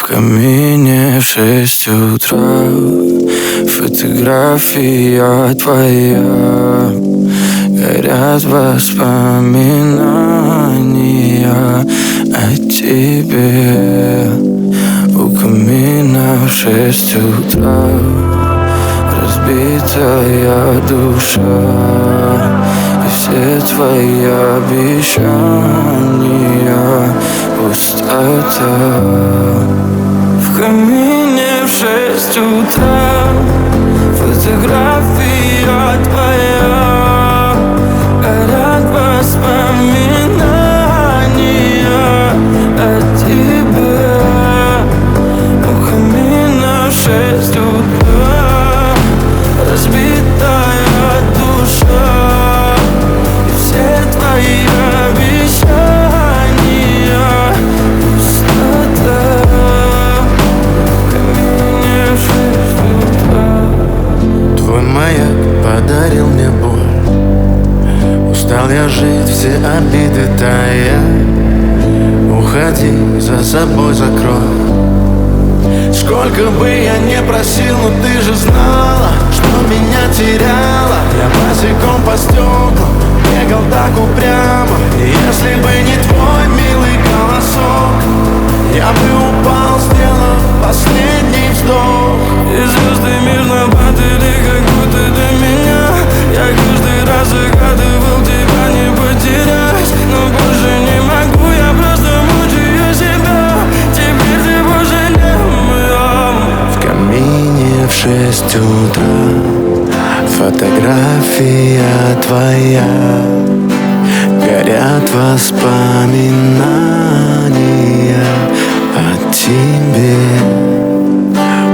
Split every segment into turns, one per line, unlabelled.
В камине в 6 утра фотография твоя. Горят воспоминания о тебе. У камина в 6 утра разбитая душа. И все твои обещания пустота. В камине в 6 утра фотография твоя. Горят воспоминания о тебе. У камина в 6 утра разбитая душа. И все твои обещания пустота. В камине в 6 утра.
Твой маяк подарил мне боль. Устал я жить, все обиды тая. Уходи, за собой закрой. Сколько бы я не просил, но ты же знала, что меня теряла. Я босиком по стеклам бегал так упрямо. И если бы не твой милый голосок, я бы упал, сделав последний вздох.
И звезды мирно падали, как будто до меня. Я каждый раз загадывал тебя не потерять, но больше не могу, я просто мучаю себя. Теперь ты больше не моя.
В камине в 6 утра фотография твоя. Горят воспоминания о тебе.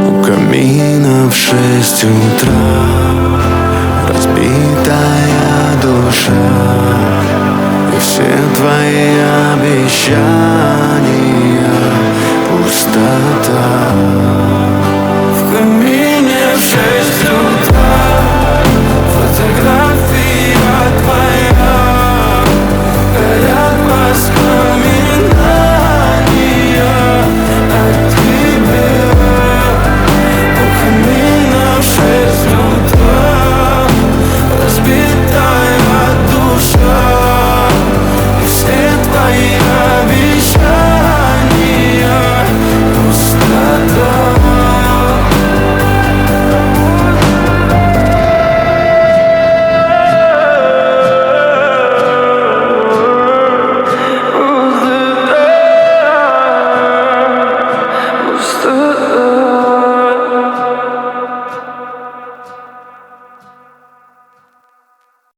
У камина в 6 утра разбитая душа. И все твои обещания